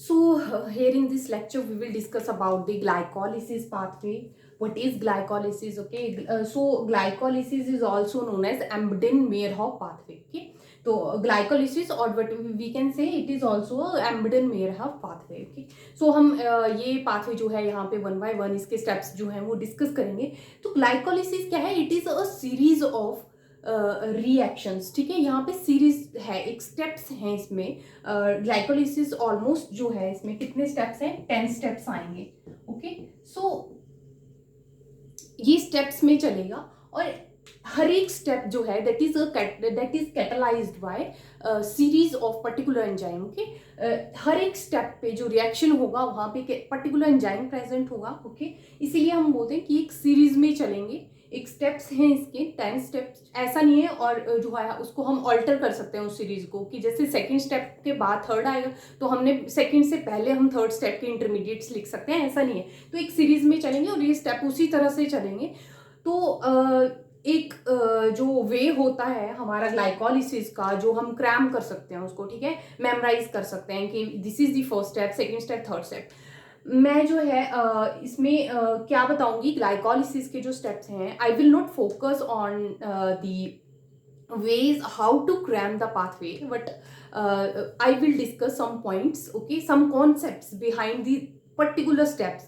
Here in this lecture, we will discuss about the glycolysis pathway. What is glycolysis? Okay, so glycolysis is also known as Embden-Meyerhof pathway. Okay, so glycolysis or what we can say it is also Embden-Meyerhof pathway. Okay, so हम ये pathway जो है यहाँ पे one by one इसके steps जो हैं वो discuss करेंगे. तो glycolysis क्या है? It is a series of reactions. ठीक है, यहाँ पे सीरीज है, एक स्टेप्स हैं इसमें. ग्लाइकोलिसिस ऑलमोस्ट जो है इसमें कितने स्टेप्स हैं? 10 स्टेप्स आएंगे. ओके, सो ये स्टेप्स में चलेगा और हर एक स्टेप जो है that is catalysed by series of particular enzyme. Okay, हर एक स्टेप पे जो रिएक्शन होगा वहाँ पे पर्टिकुलर एंजाइम प्रेजेंट होगा. ओके, इसीलिए हम बोलते हैं कि एक सीरीज में चलेंगे. एक स्टेप्स हैं इसके 10 स्टेप्स. ऐसा नहीं है और जो है उसको हम ऑल्टर कर सकते हैं उस सीरीज को कि जैसे सेकंड स्टेप के बाद थर्ड आएगा तो हमने सेकंड से पहले हम थर्ड स्टेप के इंटरमीडिएट्स लिख सकते हैं. ऐसा नहीं है. तो एक सीरीज में चलेंगे और ये स्टेप उसी तरह से चलेंगे. तो एक जो वे होता है हमारा ग्लाइकोलिसिस का, जो हम क्रैम कर सकते हैं उसको. ठीक है, मेमोराइज कर सकते हैं कि this is the first step, second step, third step. मैं जो है इसमें क्या बताऊंगी ग्लाइकोलिसिस के जो स्टेप्स हैं. I will not focus on the ways how to cram the pathway, but I will discuss some points. Okay, some concepts behind the particular steps.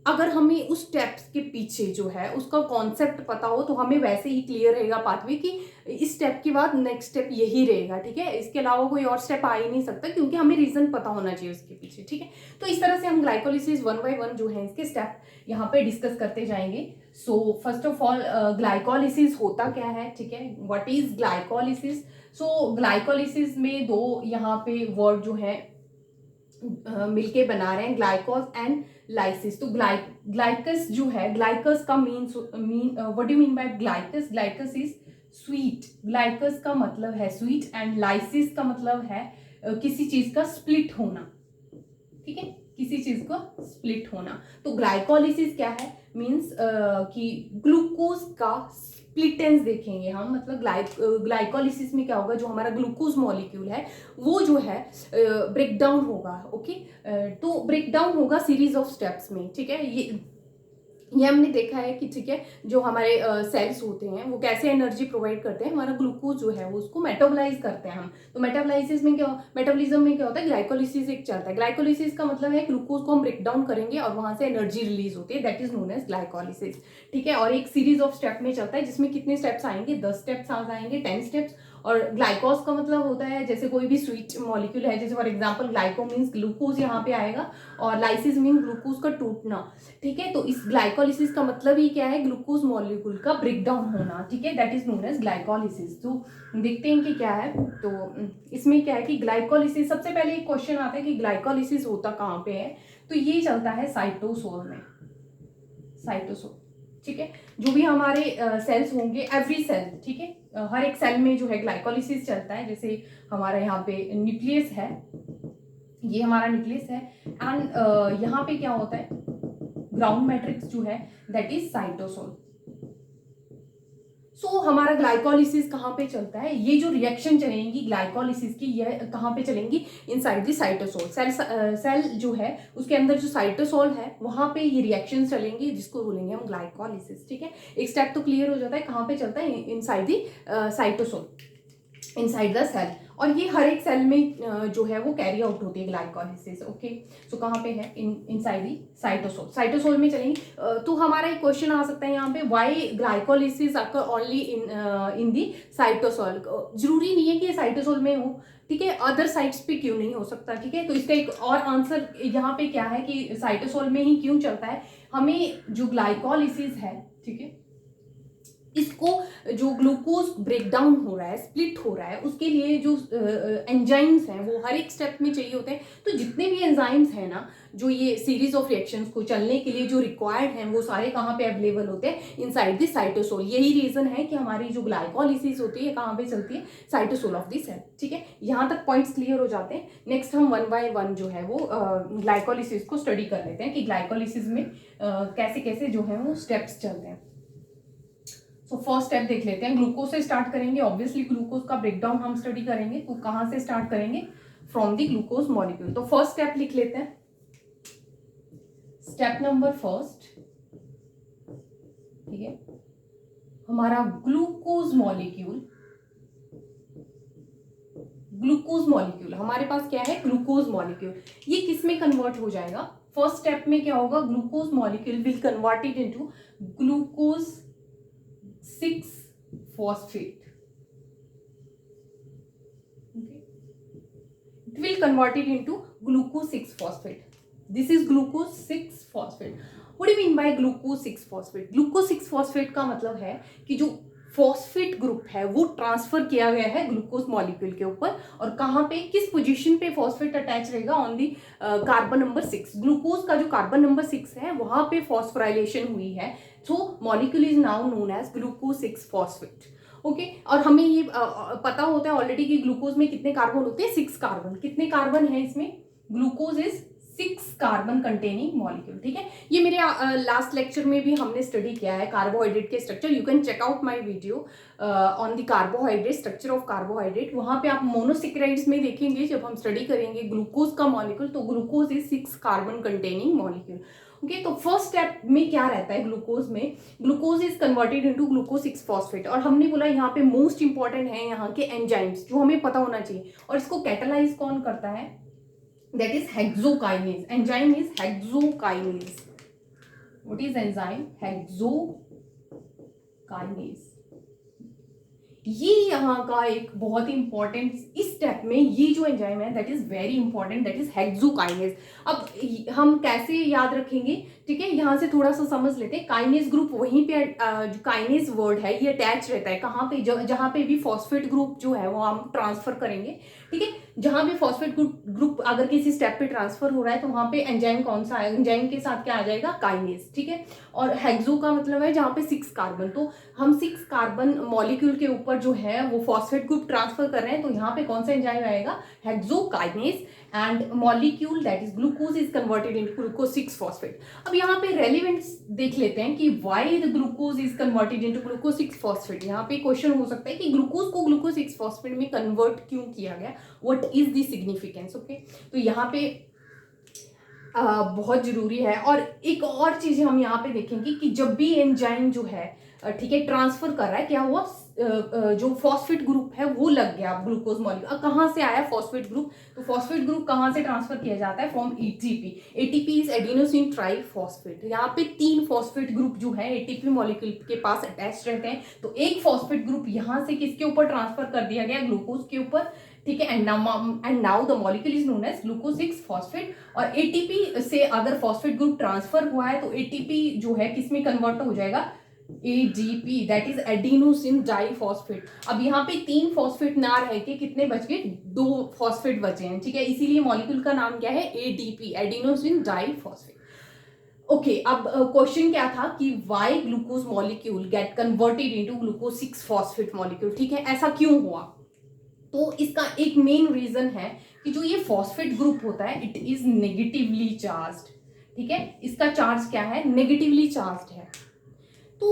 अगर हमें उस स्टेप्स के पीछे जो है उसका कॉन्सेप्ट पता हो तो हमें वैसे ही क्लियर रहेगा पाथवे कि इस स्टेप के बाद नेक्स्ट स्टेप यही रहेगा. ठीक है, इसके अलावा कोई और स्टेप आ ही नहीं सकता क्योंकि हमें रीजन पता होना चाहिए उसके पीछे. ठीक है, तो इस तरह से हम ग्लाइकोलिसिस वन बाय वन जो है इसके स्टेप यहाँ पे डिस्कस करते जाएंगे. So first of all glycolysis होता क्या है? ठीक है, what is glycolysis? So glycolysis में दो यहाँ पे वर्ड जो है मिलके बना रहे हैं, ग्लाइकोज एंड लाइसिस. तो ग्लाइकस जो है, ग्लाइकस का what do you mean by glykys? Glykys is sweet. Glykys का मतलब है स्वीट एंड लाइसिस का मतलब है किसी चीज का स्प्लिट होना. ठीक है, किसी चीज को स्प्लिट होना. तो ग्लाइकोलिसिस क्या है? मीन्स कि ग्लूकोज का स्प्लिटेंस देखेंगे हम. मतलब ग्लाइकोलिसिस में क्या होगा, जो हमारा ग्लूकोज मॉलिक्यूल है वो जो है ब्रेक डाउन होगा. ओके, तो ब्रेक डाउन होगा सीरीज ऑफ स्टेप्स में. ठीक है, ये हमने देखा है कि ठीक है जो हमारे सेल्स होते हैं वो कैसे एनर्जी प्रोवाइड करते हैं. हमारा ग्लूकोज जो है वो उसको मेटाबोलाइज करते हैं हम. तो मेटाबोलाइसिस में क्या, मेटाबॉलिज्म में क्या होता है, ग्लाइकोलिसिस एक चलता है. ग्लाइकोलिसिस का मतलब है ग्लूकोज को हम ब्रेक डाउन करेंगे और वहां से एनर्जी रिलीज होती है, that is known as glycolysis. ठीक है, और एक सीरीज ऑफ स्टेप में चलता है जिसमें कितने स्टेप्स आएंगे? 10 स्टेप्स आ जाएंगे, 10 स्टेप्स. और ग्लाइकोज का मतलब होता है जैसे कोई भी स्वीट मॉलिक्यूल है, जैसे for example glyco means glucose यहाँ पे आएगा और लाइसिस मीन ग्लूकोज का टूटना. ठीक है, तो इस ग्लाइकोलिसिस का मतलब ही क्या है? ग्लूकोज मॉलिक्यूल का ब्रेक डाउन होना. ठीक है, that is known as glycolysis. तो देखते हैं कि क्या है. तो इसमें क्या है कि ग्लाइकोलिसिस, सबसे पहले एक क्वेश्चन आता है कि ग्लाइकोलिसिस होता कहाँ पे है? तो ये चलता है साइटोसोल में. साइटोसोल. ठीक है, जो भी हमारे सेल्स होंगे, एवरी सेल. ठीक है, हर एक सेल में जो है ग्लाइकोलिसिस चलता है. जैसे हमारा यहाँ पे न्यूक्लियस है, ये हमारा न्यूक्लियस है एंड यहाँ पे क्या होता है, ग्राउंड मैट्रिक्स जो है दैट इज साइटोसोल. सो हमारा ग्लाइकोलिसिस कहाँ पे चलता है? ये जो रिएक्शन चलेंगी ग्लाइकोलिसिस की, ये कहाँ पे चलेंगी? Inside the cytosol. सेल जो है उसके अंदर जो साइटोसोल है वहां पे ये रिएक्शन चलेंगी जिसको बोलेंगे हम ग्लाइकोलिसिस. ठीक है, एक स्टेप तो क्लियर हो जाता है. कहाँ पे चलता है? Inside the cytosol, inside the cell. और ये हर एक सेल में जो है वो कैरी आउट होती है ग्लाइकोलिसिस. ओके, सो कहाँ पे है? Inside the cytosol. साइटोसोल में चलेंगे. तो हमारा एक क्वेश्चन आ सकता है यहाँ पे, why glycolysis occur only in the cytosol? जरूरी नहीं है कि ये साइटोसोल में हो. ठीक है, अदर साइट्स पे क्यों नहीं हो सकता? ठीक है, तो इसका एक और आंसर यहाँ पे क्या है कि साइटोसोल में ही क्यों चलता है? हमें जो ग्लाइकोलिसिस है, ठीक है, इसको जो ग्लूकोज ब्रेक डाउन हो रहा है, स्प्लिट हो रहा है, उसके लिए जो एंजाइम्स हैं वो हर एक स्टेप में चाहिए होते हैं. तो जितने भी एंजाइम्स हैं ना, जो ये सीरीज ऑफ रिएक्शंस को चलने के लिए जो रिक्वायर्ड हैं, वो सारे कहाँ पे अवेलेबल होते हैं? Inside the cytosol. यही रीजन है कि हमारी जो ग्लाइकोलिसिस होती है कहाँ पे चलती है? Cytosol of the cell. ठीक है, यहाँ तक पॉइंट्स क्लियर हो जाते हैं. नेक्स्ट हम वन बाय वन जो है वो ग्लाइकोलिसिस को स्टडी कर लेते हैं कि ग्लाइकोलिसिस में कैसे कैसे जो है वो स्टेप्स चलते हैं. सो फर्स्ट स्टेप देख लेते हैं. ग्लूकोज से स्टार्ट करेंगे. ऑब्वियसली ग्लूकोज का ब्रेकडाउन हम स्टडी करेंगे. तो कहाँ से स्टार्ट करेंगे? From the glucose molecule. तो फर्स्ट स्टेप लिख लेते हैं, स्टेप नंबर फर्स्ट, ठीक है, हमारा ग्लूकोज मॉलिक्यूल हमारे पास क्या है, ग्लूकोज मॉलिक्यूल, ये किस में कन्वर्ट हो जाएगा, फर्स्ट स्टेप में क्या होगा, glucose molecule will converted into glucose 6 phosphate, okay, it will convert it into glucose 6 phosphate. This is glucose 6 phosphate. What do you mean by glucose 6 phosphate? glucose 6 phosphate का मतलब है कि जो फॉस्फेट ग्रुप है वो ट्रांसफर किया गया है ग्लूकोज मॉलिक्यूल के ऊपर, और कहाँ पे, किस पोजीशन पे फॉस्फेट अटैच रहेगा, on the carbon number 6। Glucose का जो कार्बन नंबर 6 है वहां पे फॉस्फोराइलेशन हुई है, so molecule is now known as glucose 6 phosphate, okay. और हमें ये पता होता है ऑलरेडी कि ग्लूकोज में कितने कार्बन होते हैं, 6 कार्बन। कितने कार्बन है इसमें, glucose is 6 carbon containing molecule, ठीक है। ये मेरे लास्ट लेक्चर में भी हमने स्टडी किया है कार्बोहाइड्रेट के structure, you can check out my video on the carbohydrate, structure of carbohydrate. वहां पे आप मोनोसेकेराइड्स में देखेंगे, जब हम स्टडी करेंगे ग्लूकोज का मॉलिक्यूल, तो glucose is 6 carbon containing molecule, okay. तो फर्स्ट स्टेप में क्या रहता है ग्लूकोज में, glucose is converted into glucose 6 phosphate, और हमने बोला यहाँ पे मोस्ट इंपॉर्टेंट है यहाँ के एंजाइम्स जो हमें पता होना चाहिए, और इसको कैटालाइज कौन करता है, that is hexokinase. Enzyme is hexokinase. What is enzyme? Hexokinase. ये यहाँ का एक बहुत ही इंपॉर्टेंट, इस स्टेप में ये जो एंजाइम है that is very important, that is hexokinase. अब हम कैसे याद रखेंगे, ठीक है, यहाँ से थोड़ा सा समझ लेते हैं। काइनेज ग्रुप वहीं पे, जो काइनेज वर्ड है ये अटैच रहता है कहाँ पे, जहाँ पे भी फॉस्फेट ग्रुप जो है वो हम ट्रांसफर करेंगे, ठीक है। जहाँ भी फॉस्फेट ग्रुप अगर किसी स्टेप पे ट्रांसफर हो रहा है तो वहाँ पे एंजाइम कौन सा है, एंजाइम के साथ क्या आ जाएगा, काइनेज, ठीक है। और हेक्सो का मतलब है जहाँ पे 6 कार्बन, तो हम 6 कार्बन मॉलिक्यूल के ऊपर जो है वो फॉस्फेट ग्रुप ट्रांसफर कर रहे हैं, तो यहाँ पे कौन सा एंजाइम आएगा, hexokinase, and molecule that is glucose is converted into glucose 6 phosphate. अब यहाँ पे रेलिवेंस देख लेते हैं कि why the glucose is converted into glucose 6 phosphate. यहाँ पे क्वेश्चन हो सकता है कि ग्लूकोज को ग्लूकोज 6 फॉस्फेट में कन्वर्ट क्यों किया गया, what is the significance, okay. तो यहाँ पे बहुत जरूरी है। और एक और चीज हम यहाँ पे देखेंगे कि जब भी एंजाइम जो है, ठीक है, ट्रांसफर कर रहा है, क्या हुआ, जो फॉस्फेट ग्रुप है वो लग गया ग्लूकोज मॉलिक्यूल। अब कहाँ से आया फॉस्फेट ग्रुप, तो फॉस्फेट ग्रुप कहाँ से ट्रांसफर किया जाता है, from ATP. ATP is adenosine triphosphate. यहाँ पे 3 फॉस्फेट ग्रुप जो है एटीपी मॉलिक्यूल के पास अटैच रहते हैं, तो एक फॉस्फेट ग्रुप यहाँ से किसके ऊपर ट्रांसफर कर दिया गया, ग्लूकोज के ऊपर, ठीक है। And now the molecule is known as glucose 6 phosphate. और एटीपी से अगर फॉस्फेट ग्रुप ट्रांसफर हुआ है तो एटीपी जो है किसमें कन्वर्ट हो जाएगा, ADP, that is adenosine diphosphate. अब यहाँ पे 3 फॉस्फेट ना रह के कितने बच गए, 2 फॉस्फेट बचे हैं, ठीक है। इसीलिए मॉलिक्यूल का नाम क्या है, एडीपी, एडिनोसिन डाइफॉस्फेट, ओके। अब क्वेश्चन क्या था कि why glucose molecule gate converted into glucose 6 phosphate molecule, ठीक है, ऐसा क्यों हुआ। तो इसका एक मेन रीजन है कि जो ये फॉस्फेट ग्रुप होता है इट इज नेगेटिवली चार्ज्ड, ठीक है। इसका चार्ज क्या है, नेगेटिवली चार्ज्ड है। तो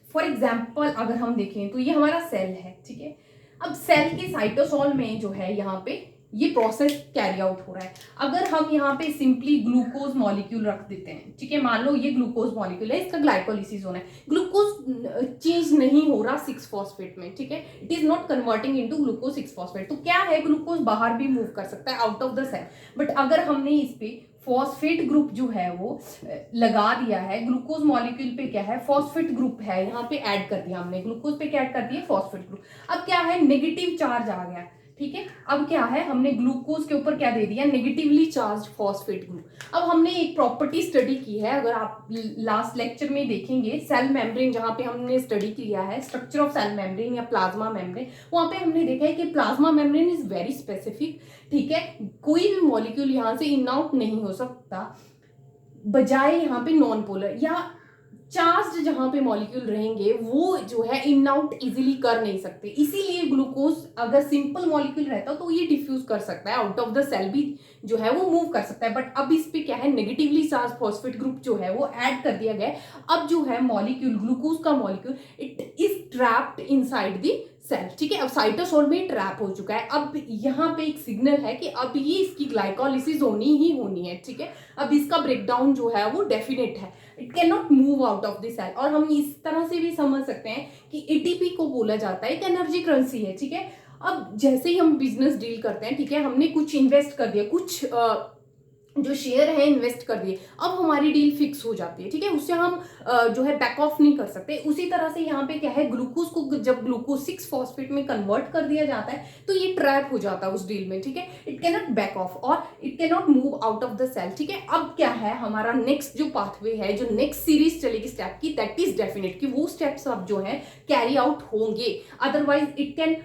फॉर एग्जाम्पल अगर हम देखें तो ये हमारा सेल है, ठीक है। अब सेल के साइटोसोल में जो है यहाँ पे ये प्रोसेस कैरी आउट हो रहा है। अगर हम यहाँ पे सिंपली ग्लूकोज मॉलिक्यूल रख देते हैं, ठीक है, मान लो ये ग्लूकोज मॉलिक्यूल है, इसका ग्लाइकोलिसिस होना है, ग्लूकोज चेंज नहीं हो रहा 6 फॉस्फेट में, ठीक है, it is not converting into glucose 6 phosphate. तो क्या है, ग्लूकोज बाहर भी मूव कर सकता है out of the cell, but अगर हमने इस पे फॉस्फेट ग्रुप जो है वो लगा दिया है, ग्लूकोज मॉलिक्यूल पे क्या है, फॉस्फेट ग्रुप है, यहाँ पे ऐड कर दिया हमने, ग्लूकोज पे क्या ऐड कर दिया, फॉस्फेट ग्रुप। अब क्या है, नेगेटिव चार्ज आ गया, ठीक है। अब क्या है, हमने ग्लूकोज के ऊपर क्या दे दिया, नेगेटिवली चार्ज फॉस्फेट ग्रुप। अब हमने एक प्रॉपर्टी स्टडी की है, अगर आप लास्ट लेक्चर में देखेंगे, सेल मेम्ब्रेन जहाँ पे हमने स्टडी किया है, स्ट्रक्चर ऑफ सेल मेम्ब्रेन या प्लाज्मा मेम्ब्रेन, वहाँ पे हमने देखा है कि plasma membrane is very specific, ठीक है। कोई भी मॉलिक्यूल यहाँ से इन आउट नहीं हो सकता, बजाय यहाँ पे नॉन पोलर, या चार्ज जहां पे मॉलिक्यूल रहेंगे वो जो है इन आउट इजीली कर नहीं सकते, इसीलिए ग्लूकोज अगर सिंपल मॉलिक्यूल रहता तो ये डिफ्यूज कर सकता है, आउट ऑफ द सेल भी जो है वो मूव कर सकता है। बट अब इस पे क्या है, नेगेटिवली चार्ज फॉस्फेट ग्रुप जो है वो ऐड कर दिया गया है। अब जो है मॉलिक्यूल, ग्लूकोज का molecule, it is trapped inside the cell, ठीक है। अब साइटोसोल में ट्रैप हो चुका है। अब यहाँ पे एक सिग्नल है कि अब ये इसकी ग्लाइकोलिसिस होनी ही होनी है, ठीक है। अब इसका ब्रेकडाउन जो है वो डेफिनेट है, it can not move out of the cell. और हम इस तरह से भी समझ सकते हैं कि एटीपी को बोला जाता है एक एनर्जी करेंसी है, ठीक है। अब जैसे ही हम बिजनेस डील करते हैं, ठीक है, हमने कुछ इन्वेस्ट कर दिया, कुछ जो शेयर है इन्वेस्ट कर दिए, अब हमारी डील फिक्स हो जाती है, ठीक है, उससे हम जो है बैक ऑफ नहीं कर सकते। उसी तरह से यहाँ पे क्या है, ग्लूकोज को जब ग्लूकोज 6 फॉस्फेट में कन्वर्ट कर दिया जाता है तो ये ट्रैप हो जाता है उस डील में, ठीक है। It can not back off और it can not move out of the cell, ठीक है। अब क्या है हमारा नेक्स्ट जो पाथवे है, जो नेक्स्ट सीरीज चलेगी स्टेप की, दैट इज डेफिनेट कि वो स्टेप्स अब जो है कैरी आउट होंगे। अदरवाइज इट कैन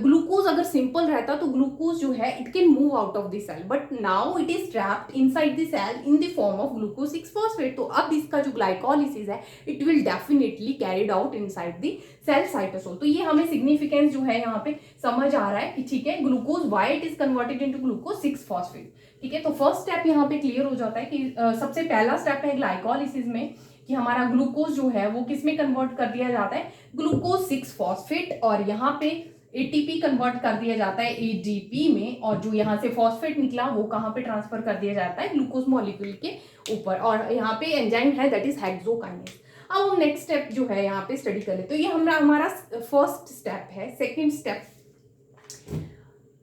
ग्लूकोज अगर सिंपल रहता तो ग्लूकोज जो है it can move out of the cell, but now it is trapped inside the cell in the form of glucose 6 phosphate. तो अब इसका जो ग्लाइकोलिसिस है it will definitely carried out inside the cell cytosol. तो ये हमें significance जो है यहाँ पे समझ आ रहा है कि ठीक है, glucose why it is converted into glucose 6 phosphate, ठीक है। तो फर्स्ट स्टेप यहाँ पे क्लियर हो जाता है कि सबसे पहला स्टेप है ग्लाइकोलिसिस में कि हमारा ग्लूकोज जो है वो किस में कन्वर्ट कर दिया जाता है, ग्लूकोज 6 फॉस्फेट, और यहाँ पे एटीपी कन्वर्ट कर दिया जाता है एडीपी में, और जो यहाँ से फॉस्फेट निकला वो कहाँ पे ट्रांसफर कर दिया जाता है, ग्लूकोज मॉलिक्यूल के ऊपर, और यहाँ पे एंजाइम है दैट इज हेक्सोकाइनेज। अब हम नेक्स्ट स्टेप जो है यहाँ पे स्टडी कर ले, तो ये हमारा फर्स्ट स्टेप है। सेकेंड स्टेप,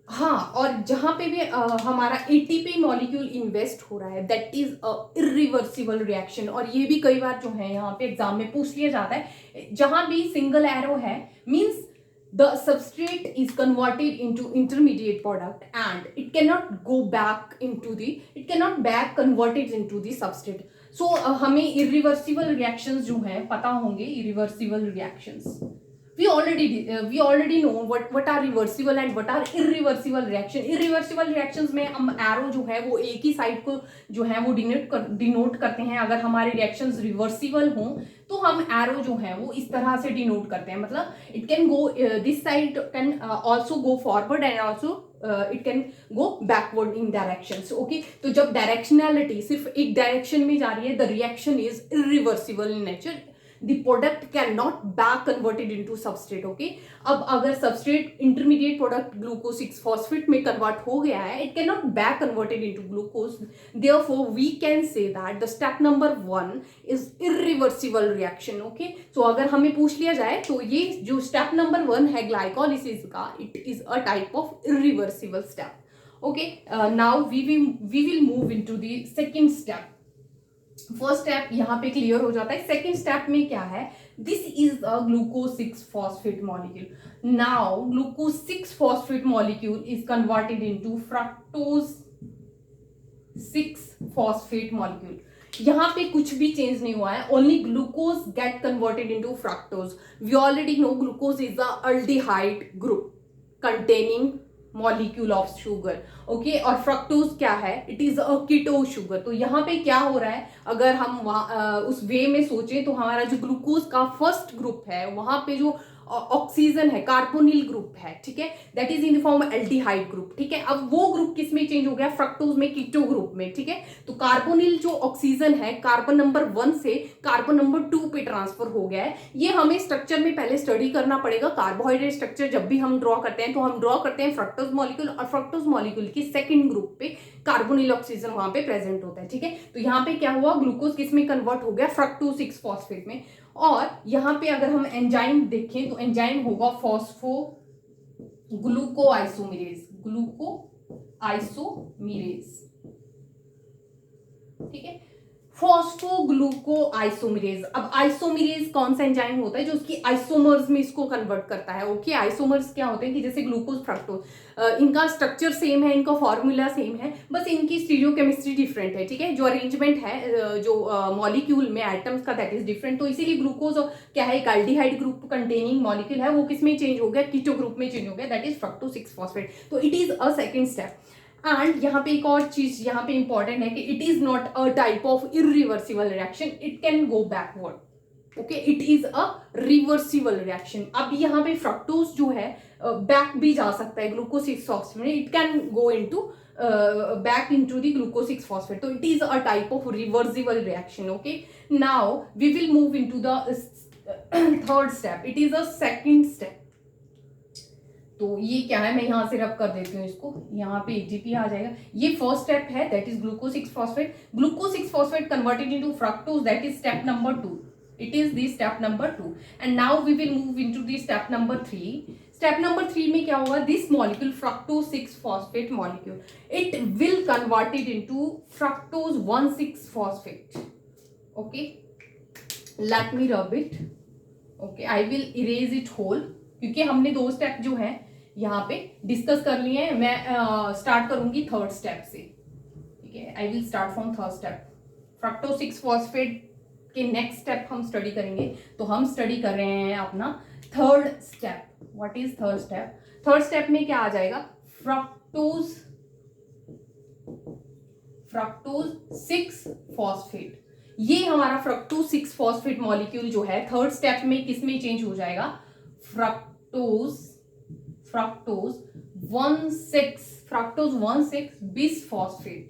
हाँ, और जहां पे भी हमारा एटीपी मॉलिक्यूल इन्वेस्ट हो रहा है दैट इज इरिवर्सिबल रिएक्शन, और ये भी कई बार जो है यहाँ पे एग्जाम में पूछ लिया जाता है। जहां भी सिंगल एरो है means the substrate is converted into intermediate product and it cannot go back into the, it cannot back converted into the substrate. So हमें irreversible reactions जो हैं पता होंगे, irreversible reactions we already know what are reversible and what are irreversible reaction. irreversible reactions में हम arrow जो है वो एक ही साइड को जो है वो डिनोट करते हैं। अगर हमारे रिएक्शंस रिवर्सिबल हों तो हम एरो जो है वो इस तरह से डिनोट करते हैं, मतलब it can go this side can also go forward and also it can go backward in directions, okay. तो जब डायरेक्शनैलिटी सिर्फ एक डायरेक्शन में जा रही है, the reaction is irreversible in nature, the product cannot back converted into substrate, okay। अब अगर substrate intermediate product glucose 6 phosphate में convert हो गया है, it cannot back converted into glucose, therefore we can say that the step number 1 is irreversible reaction, okay। so अगर हमें पूछ लिया जाए तो ये जो step number 1 है glycolysis का, it is a type of irreversible step, okay। now we will move into the second step। First step यहाँ पे क्लियर हो जाता है। सेकेंड स्टेप में क्या है, this is a glucose 6 phosphate molecule. Now glucose 6 phosphate molecule is converted into fructose 6 phosphate molecule. यहाँ पे कुछ भी चेंज नहीं हुआ है, only glucose get converted into fructose. We already know glucose is a aldehyde group containing molecule of sugar, okay. और fructose क्या है, it is a keto sugar. तो यहाँ पे क्या हो रहा है, अगर हम उस वे में सोचें तो हमारा जो ग्लूकोज का फर्स्ट ग्रुप है वहां पे जो ऑक्सीजन है कार्बोनिल ग्रुप है, ठीक है, that is in form aldehyde group, ठीक है। अब वो ग्रुप किस में चेंज हो गया, फ्रक्टोज में, कीटो ग्रुप में, ठीक है। तो कार्बोनिल जो ऑक्सीजन है कार्बन नंबर 1 से कार्बन नंबर 2 पे ट्रांसफर हो गया है। ये हमें स्ट्रक्चर में पहले स्टडी करना पड़ेगा। कार्बोहाइड्रेट स्ट्रक्चर जब भी हम ड्रॉ करते हैं तो हम ड्रॉ करते हैं फ्रक्टोज मॉलिक्यूल, और फ्रक्टोज मॉलिक्यूल के सेकेंड ग्रुप पे कार्बोनिल ऑक्सीजन वहां पे प्रेजेंट होता है, ठीक है। तो यहाँ पे क्या हुआ, ग्लूकोज किस में कन्वर्ट हो गया, फ्रक्टोज 6 फॉस्फेट में। और यहाँ पे अगर हम एंजाइम देखें तो एंजाइम होगा फॉस्फो ग्लूको आइसोमेरेज, ग्लूको आइसोमेरेज, ठीक है, फॉस्फोग्लूको आइसोमेरेज। अब आइसोमेरेज कौन सा एंजाइम होता है जो उसकी आइसोमर्स में इसको कन्वर्ट करता है, ओके। आइसोमर्स क्या होते हैं कि जैसे ग्लूकोज फ्रक्टोज, इनका स्ट्रक्चर सेम है, इनका फॉर्मूला सेम है, बस इनकी स्टीरियोकेमिस्ट्री डिफरेंट है, ठीक है। जो अरेंजमेंट है जो मॉलिक्यूल में एटम्स का दैट इज डिफरेंट। तो इसीलिए ग्लूकोज क्या है, एक एल्डिहाइड ग्रुप कंटेनिंग मॉलिक्यूल है, वो किस में चेंज हो गया, कीटो ग्रुप में चेंज हो गया, दैट इज फ्रक्टोज 6 फॉस्फेट। तो it is a second step. And यहाँ पे एक और चीज यहाँ पे इंपॉर्टेंट है कि it is not a type of irreversible reaction, it can go backward. Okay, it is a reversible reaction. अब यहाँ पे फ्रक्टोज जो है बैक भी जा सकता है ग्लूकोज 6 फॉस्फेट में, it can go into back into the glucose 6 phosphate. So it is a type of reversible reaction. Okay, now we will move into the third step. It is a second step. तो ये क्या है, मैं यहाँ से रब कर देती हूँ इसको, यहाँ पे ATP आ जाएगा। ये फर्स्ट स्टेप है, that is glucose 6 phosphate. Glucose 6 phosphate converted into fructose, that is step number 2। It is the step number 2 and now we will move into the step number 3। Step number 3 में क्या होगा, this molecule fructose 6 phosphate molecule, it will converted into fructose 1,6 phosphate. Okay, let me rub it. Okay, I will erase it whole, क्योंकि हमने 2 step जो है यहाँ पे discuss कर लिए हैं। मैं स्टार्ट करूंगी थर्ड स्टेप से, ठीक है। I will start from third step. Fructose 6 phosphate के नेक्स्ट स्टेप हम स्टडी करेंगे, तो हम स्टडी कर रहे हैं अपना third step. What is third step? Third step में क्या आ जाएगा, फ्रक्टोज 6 फॉस्फेट। ये हमारा फ्रक्टोज 6 फॉस्फेट मॉलिक्यूल जो है थर्ड स्टेप में किस में चेंज हो जाएगा, फ्रक्टोज 1,6 बिस फॉस्फेट।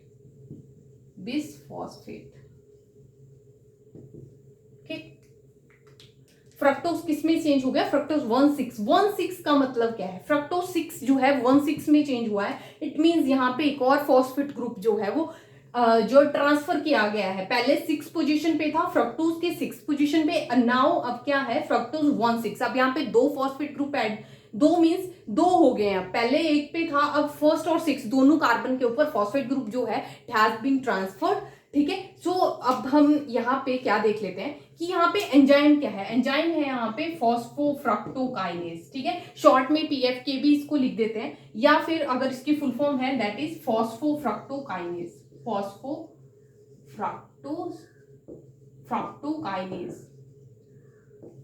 फ्रक्टोज किस में चेंज हो गया, फ्रक्टोज 1,6 का मतलब क्या है, फ्रक्टोज 6 जो है 1,6 में चेंज हुआ है। इट मींस यहाँ पे एक और फॉस्फेट ग्रुप जो है वो जो ट्रांसफर किया गया है, पहले 6 पोजीशन पे था, फ्रक्टोज के 6 पोजीशन पे, नाउ अब क्या है, फ्रक्टोज 1,6। अब यहाँ पे 2 फॉस्फेट ग्रुप ऐड, 2 मींस 2 हो गए हैं, पहले एक पे था, अब फर्स्ट और 6 दोनों कार्बन के ऊपर फॉस्फेट ग्रुप जो है हैज बीन ट्रांसफर्ड। ठीक है, सो अब हम यहाँ पे क्या देख लेते हैं कि यहाँ पे एंजाइम क्या है। एंजाइम है यहाँ पे फॉस्फोफ्रक्टोकाइनेज, ठीक है, शॉर्ट में PFK भी इसको लिख देते हैं, या फिर अगर इसकी फुल फॉर्म है दैट इज फॉस्फोफ्रक्टोकाइनेज, फॉस्फोफ्रक्टोकाइनेज।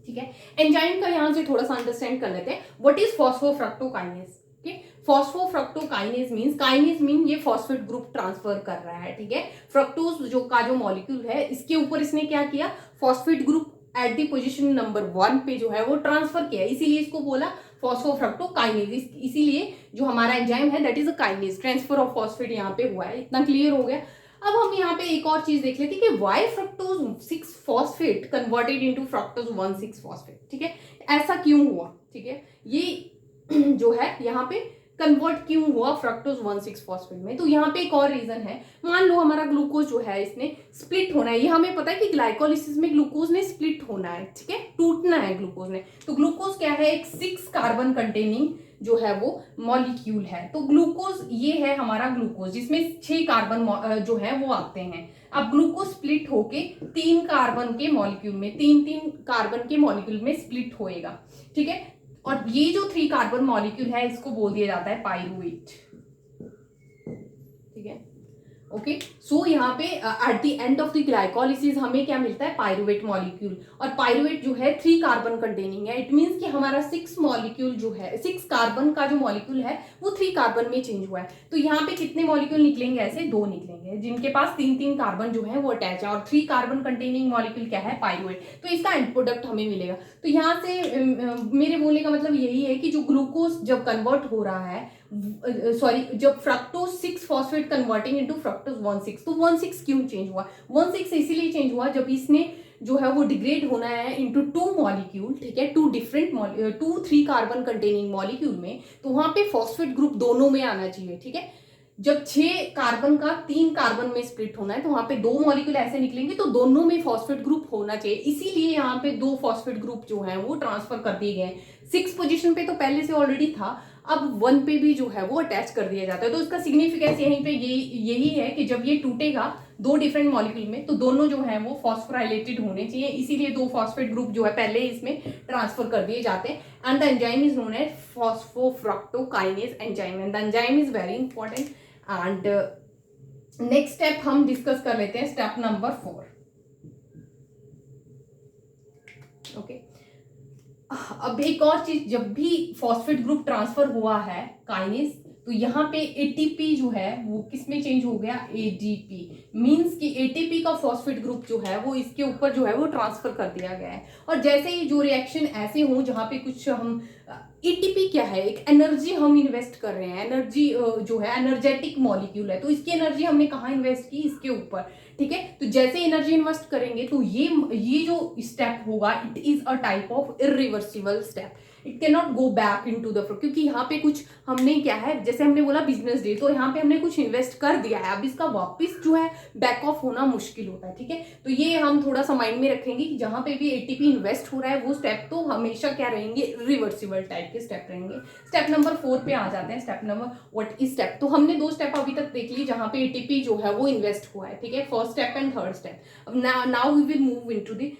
ठीक है, एंजाइम का यहां से थोड़ा सा अंडरस्टैंड कर लेते हैं। What is फॉस्फोफ्रक्टोकाइनेज? फॉस्फोफ्रक्टोकाइनेज means, kinase mean ये फॉस्फेट ग्रुप ट्रांसफर कर रहा है। ठीक है, फ्रक्टोज जो मॉलिक्यूल है इसके ऊपर इसने क्या किया, phosphate group at the position number 1 पे जो है वो ट्रांसफर किया, इसीलिए इसको बोला फॉस्फोफ्रक्टोकाइनेज। इसीलिए जो हमारा एंजाइम है that is a kinase, transfer of phosphate यहाँ पे हुआ है। इतना क्लियर हो गया। अब हम यहाँ पे एक और चीज देख लेते हैं कि why fructose 6 phosphate converted into fructose 1,6 phosphate. ठीक है, ऐसा क्यों हुआ? ठीक है, ये जो है यहाँ पे कन्वर्ट क्यों हुआ फ्रक्टोज 1,6 फॉस्फेट में, तो यहाँ पे एक और रीजन है। मान लो हमारा ग्लूकोज जो है इसने स्प्लिट होना है, ये हमें पता है कि ग्लाइकोलिसिस में ग्लूकोज ने स्प्लिट होना है, ठीक है, टूटना है ग्लूकोज ने। तो ग्लूकोज क्या है, एक 6 कार्बन कंटेनिंग जो है वो मॉलिक्यूल है। तो ग्लूकोज ये है हमारा ग्लूकोज, जिसमें 6 कार्बन जो है वो आते हैं। अब ग्लूकोज स्प्लिट होके 3 कार्बन के मॉलिक्यूल में, 3 कार्बन के मॉलिक्यूल में स्प्लिट होएगा। ठीक है, और ये जो 3 कार्बन मॉलिक्यूल है इसको बोल दिया जाता है पाइरुवेट। ठीक है, ओके, सो यहाँ पे at the end of the glycolysis हमें क्या मिलता है, पाइरुवेट मॉलिक्यूल। और पाइरुवेट जो है 3 कार्बन कंटेनिंग है। इट मींस कि हमारा 6 मॉलिक्यूल जो है, 6 कार्बन का जो मॉलिक्यूल है वो 3 कार्बन में चेंज हुआ है। तो यहाँ पे कितने मॉलिक्यूल निकलेंगे, ऐसे 2 निकलेंगे, जिनके पास 3 कार्बन जो है वो अटैच है, और 3 कार्बन कंटेनिंग मॉलिक्यूल क्या है, पाइरुवेट। तो इसका एंड प्रोडक्ट हमें मिलेगा। तो यहाँ से मेरे बोलने का मतलब यही है कि जो ग्लूकोज जब कन्वर्ट हो रहा है, जब fructose 6 phosphate converting into fructose 1,6, तो 1,6 क्यों चेंज हुआ, 1,6 इसीलिए चेंज हुआ जब इसने जो है वो डिग्रेड होना है इनटू 2 मॉलिक्यूल। ठीक है, 3 कार्बन कंटेनिंग मॉलिक्यूल में, तो वहां पे फॉस्फेट ग्रुप दोनों में आना चाहिए। ठीक है, जब 6 कार्बन का 3 कार्बन में स्प्लिट होना है तो वहां पे 2 मॉलिक्यूल ऐसे निकलेंगे, तो दोनों में फॉस्फेट ग्रुप होना चाहिए, इसीलिए यहाँ पे 2 फॉस्फेट ग्रुप जो है वो ट्रांसफर कर दिए गए। 6 पोजीशन पे तो पहले से ऑलरेडी था, अब 1 पे भी जो है वो अटैच कर दिया जाता है। तो इसका सिग्निफिकेंस यहीं पे यही है कि जब ये टूटेगा 2 डिफरेंट मॉलिक्यूल में, तो दोनों जो है वो फॉस्फोराइलेटेड होने चाहिए, इसीलिए 2 फॉस्फेट ग्रुप जो है पहले इसमें ट्रांसफर कर दिए जाते हैं। And the enzyme is known as phosphofructokinase enzyme, and the enzyme is very important. And next step हम डिस्कस कर लेते हैं, स्टेप नंबर 4। ओके, अब एक और चीज, जब भी फॉस्फेट ग्रुप ट्रांसफर हुआ है काइनेज तो यहाँ पे एटीपी जो है वो किस में चेंज हो गया, एडीपी, मींस कि एटीपी का फॉस्फेट ग्रुप जो है वो इसके ऊपर जो है वो ट्रांसफर कर दिया गया है। और जैसे ही जो रिएक्शन ऐसे हो जहाँ पे कुछ हम, एटीपी क्या है, एक एनर्जी हम इन्वेस्ट कर रहे हैं, एनर्जी जो है एनर्जेटिक मॉलिक्यूल है, तो इसकी एनर्जी हमने कहाँ इन्वेस्ट की, इसके ऊपर, ठीक है। तो जैसे एनर्जी इन्वेस्ट करेंगे तो ये जो स्टेप होगा it is a type of irreversible step, it can not go back in to the flow, क्योंकि यहाँ पे कुछ हमने क्या है, जैसे हमने बोला बिजनेस डे, तो यहाँ पे हमने कुछ इन्वेस्ट कर दिया है, अब इसका वापस जो है बैक ऑफ होना मुश्किल होता है, ठीक है। तो ये हम थोड़ा सा माइंड में रखेंगे कि जहाँ पे भी एटीपी इन्वेस्ट हो रहा है वो स्टेप तो हमेशा क्या रहेंगे, रिवर्सिबल टाइप के स्टेप रहेंगे। स्टेप नंबर 4 पे आ जाते हैं। Step number, what is step, तो हमने 2 स्टेप अभी तक देख ली जहाँ पे एटीपी जो है वो इन्वेस्ट हुआ है, ठीक है, first step and third step. अब now we will move into the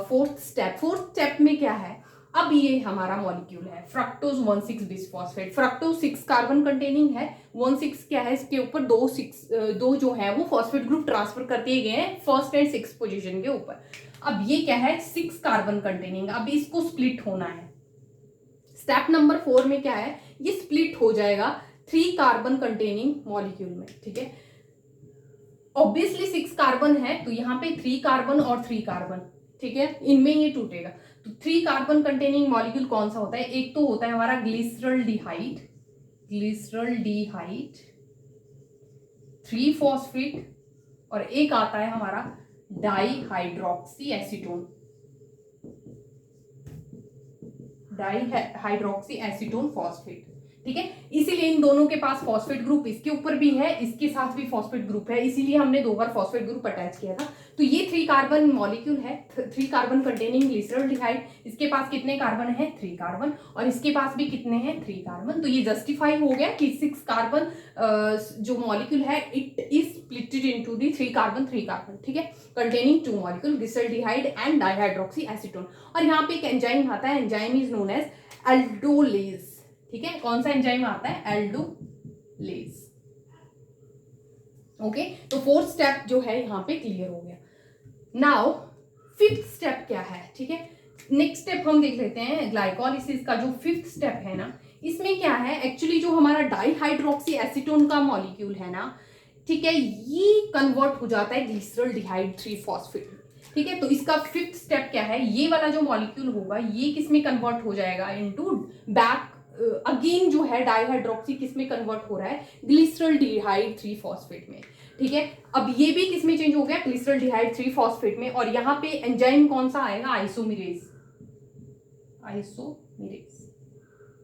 fourth step. Fourth step में क्या है, अब ये हमारा मॉलिक्यूल है fructose 1,6 bisphosphate. Fructose 6 carbon containing है, 1,6 क्या है, इसके ऊपर दो जो है वो फॉस्फेट ग्रुप ट्रांसफर कर दिए गए हैं फर्स्ट एंड 6 पोजीशन के ऊपर। अब ये क्या है, 6 कार्बन कंटेनिंग, अब इसको स्प्लिट होना है। स्टेप नंबर 4 में क्या है, ये स्प्लिट हो जाएगा 3 कार्बन कंटेनिंग मॉलिक्यूल में, ठीक है। ऑब्वियसली 6 कार्बन है तो यहाँ पे 3 कार्बन और 3 कार्बन, ठीक है, इनमें ये टूटेगा। तो 3 कार्बन कंटेनिंग मॉलिक्यूल कौन सा होता है, एक तो होता है हमारा ग्लिसरल्डिहाइड, 3 फॉस्फेट, और एक आता है हमारा dihydroxy acetone, dihydroxy acetone phosphate, ठीक है। इसीलिए इन दोनों के पास फॉस्फेट ग्रुप इसके ऊपर भी है, इसके साथ भी फॉस्फेट ग्रुप है, इसीलिए हमने 2 बार फॉस्फेट ग्रुप अटैच किया था। तो ये 3 कार्बन मॉलिक्यूल है, 3 कार्बन कंटेनिंग ग्लिसरल्डिहाइड, इसके पास कितने कार्बन है, 3 कार्बन, और इसके पास भी कितने हैं, 3 कार्बन। तो ये जस्टिफाई हो गया कि 6 कार्बन जो मॉलिक्यूल है it is splitted into the 3 carbon, ठीक है, containing 2 molecule glyceraldehyde and dihydroxy acetone. और यहाँ पे एक एंजाइम आता है, enzyme is known as aldolase, ठीक है। कौन सा एंजाइम आता है, एल्डोलेज, ओके। तो 4th स्टेप जो है यहाँ पे क्लियर हो गया। नाउ 5th स्टेप क्या है, ठीक है। नेक्स्ट स्टेप हम देख लेते हैं, ग्लाइकोलिसिस का जो 5th स्टेप है ना, इसमें क्या है, एक्चुअली जो हमारा डाईहाइड्रोक्सी एसीटोन का मॉलिक्यूल है ना, ठीक है, ये कन्वर्ट हो जाता है ग्लिसरल्डिहाइड 3 फॉस्फेट, ठीक है। तो इसका 5th स्टेप क्या है, ये वाला जो मॉलिक्यूल होगा ये किस में कन्वर्ट हो जाएगा, इनटू बैक अगेन जो है डाईहाइड्रोक्सी किस में कन्वर्ट हो रहा है, ग्लिसरल्डिहाइड 3 फॉस्फेट में, ठीक है। अब ये भी किस में चेंज हो गया, ग्लिसरल्डिहाइड 3 फॉस्फेट में, और यहाँ पे एंजाइम कौन सा आएगा, आइसोमेरेज,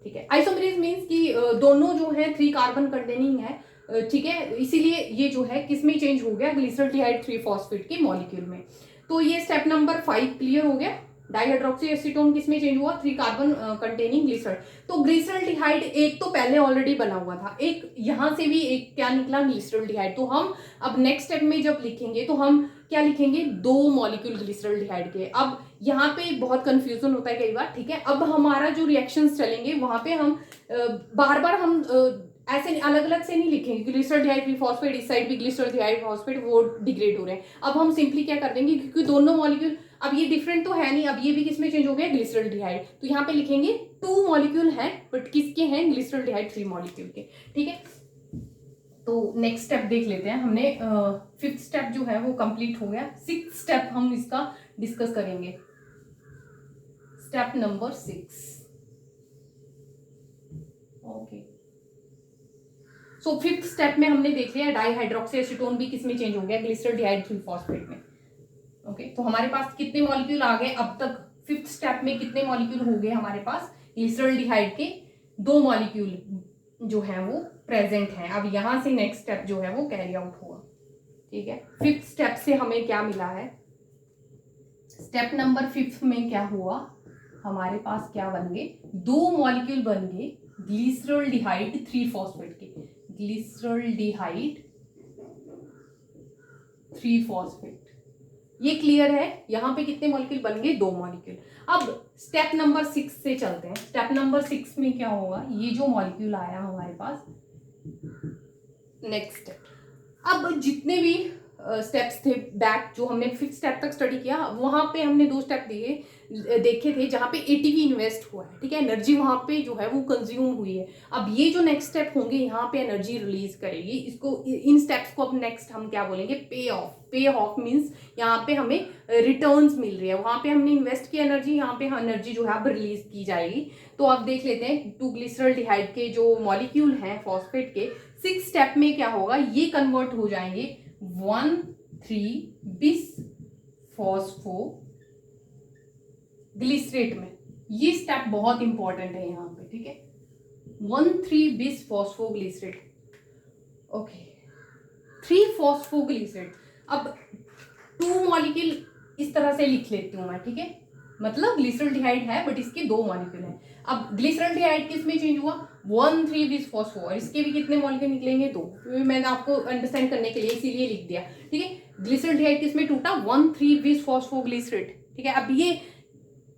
ठीक है। आइसोमेरेज मींस कि दोनों जो है 3 कार्बन कंटेनिंग है, ठीक है, इसीलिए ये जो है किस में चेंज हो गया, ग्लिसरल्डिहाइड 3 फॉस्फेट के मॉलिक्यूल में। तो ये स्टेप नंबर 5 क्लियर हो गया। डाईहाइड्रोक्सी एसीटोन किस में चेंज हुआ, 3 कार्बन कंटेनिंग ग्लिसरल। तो ग्लिसरल्डिहाइड एक तो पहले ऑलरेडी बना हुआ था, एक यहां से भी एक क्या निकला, ग्लिसरल्डिहाइड। तो हम अब नेक्स्ट स्टेप में जब लिखेंगे तो हम क्या लिखेंगे, 2 मॉलिक्यूल ग्लिसरल्डिहाइड के। अब यहाँ पे बहुत कंफ्यूजन होता है कई बार, ठीक है। अब हमारा जो रिएक्शंस चलेंगे वहां पे हम बार बार हम ऐसे अलग अलग से नहीं लिखेंगे, ग्लिसरल्डिहाइड 3 फॉस्फेट, इस साइड भी ग्लिसरल्डिहाइड फॉस्फेट, वो डिग्रेड हो रहे हैं। अब हम सिंपली क्या कर देंगे, क्योंकि दोनों मॉलिक्यूल अब ये डिफरेंट तो है नहीं, अब ये भी किसमें चेंज हो गया, ग्लिसरल्डिहाइड, तो यहाँ पे लिखेंगे 2 मॉलिक्यूल हैं बट किसके हैं, ग्लिसरल्डिहाइड 3 मॉलिक्यूल के, ठीक है। तो नेक्स्ट स्टेप देख लेते हैं, हमने 5th स्टेप जो है वो कंप्लीट हो गया। 6th स्टेप हम इसका डिस्कस करेंगे, स्टेप नंबर 6, ओके। सो 5th स्टेप में हमने देख लिया डाईहाइड्रोक्सी एसीटोन भी किसमें चेंज हो गया, ग्लिसरल्डिहाइड 3 फॉस्फेट में, ओके। तो हमारे पास कितने मॉलिक्यूल आ गए अब तक, 5th स्टेप में कितने मॉलिक्यूल हो गए हमारे पास, ग्लिसरल्डिहाइड के 2 मॉलिक्यूल जो है वो प्रेजेंट हैं। अब यहां से नेक्स्ट स्टेप जो है वो कैरी आउट हुआ, ठीक है। 5th स्टेप से हमें क्या मिला है, स्टेप नंबर 5 में क्या हुआ, हमारे पास क्या बन गए, 2 मॉलिक्यूल बन गए ग्लिसरल्डिहाइड 3 फॉस्फेट के, ग्लिसरल्डिहाइड 3 फॉस्फेट, ये क्लियर है। यहां पे कितने मॉलिक्यूल बन गए, 2 मॉलिक्यूल। अब स्टेप नंबर 6 से चलते हैं। स्टेप नंबर 6 में क्या होगा, ये जो मॉलिक्यूल आया हमारे पास, नेक्स्ट स्टेप, अब जितने भी स्टेप्स थे बैक, जो हमने 5th स्टेप तक स्टडी किया, वहाँ पे हमने 2 स्टेप देखे थे जहाँ पे एटीपी इन्वेस्ट हुआ है, ठीक है, एनर्जी वहाँ पे जो है वो कंज्यूम हुई है। अब ये जो नेक्स्ट स्टेप होंगे यहाँ पे एनर्जी रिलीज करेगी, इसको इन स्टेप्स को अब नेक्स्ट हम क्या बोलेंगे, पे ऑफ। पे ऑफ मीन्स यहाँ पे हमें रिटर्न्स मिल रही है, वहाँ पे हमने इन्वेस्ट की एनर्जी, यहाँ पे एनर्जी जो है अब रिलीज की जाएगी। तो अब देख लेते हैं 2 ग्लिसरॉल्डिहाइड के जो मॉलिक्यूल हैं फॉस्फेट के, 6 स्टेप में क्या होगा, ये कन्वर्ट हो जाएंगे 1,3-bis फॉस्फो ग्लिसरेट में। ये स्टेप बहुत इंपॉर्टेंट है यहाँ पे, ठीक है, 1,3-bis phospho glycerate. Okay, 3 phospho glycerate. अब 2 मॉलिक्यूल इस तरह से लिख लेती हूँ मैं, ठीक है, मतलब ग्लिसरॉल्डिहाइड है बट इसके 2 मॉलिक्यूल हैं। अब ग्लिसरॉल्डिहाइड किस में चेंज हुआ, 1,3-bis फॉस्फो, और इसके भी कितने मॉलिक्यूल निकलेंगे, 2। मैंने आपको अंडरस्टैंड करने के लिए इसीलिए लिख दिया, ठीक है। ग्लिसरॉल्डिहाइड किस में टूटा, 1,3-bis फॉस्फो ग्लिसरेट, ठीक है। अब ये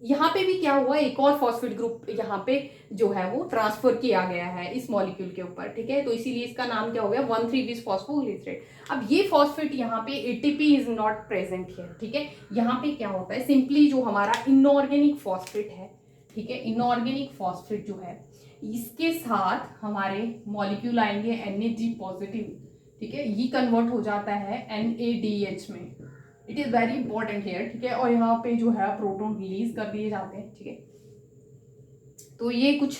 यहाँ पे भी क्या हुआ, एक और फॉस्फेट ग्रुप यहाँ पे जो है वो ट्रांसफर किया गया है इस मॉलिक्यूल के ऊपर, ठीक है, तो इसीलिए इसका नाम क्या हो गया, 1,3-bis फॉस्फोग्लिसरेट। अब ये फॉस्फेट यहाँ पे ATP is not present here, ठीक है। यहाँ पे क्या होता है, सिंपली जो हमारा इनऑर्गेनिक फॉस्फेट है, ठीक है, इनऑर्गेनिक फॉस्फेट जो है इसके साथ हमारे मॉलिक्यूल आएंगे Na पॉजिटिव, ठीक है, ये कन्वर्ट हो जाता है NADH में। It is very important here, ठीक है, और यहाँ पे जो है प्रोटॉन रिलीज कर दिए जाते हैं, ठीक है। तो ये कुछ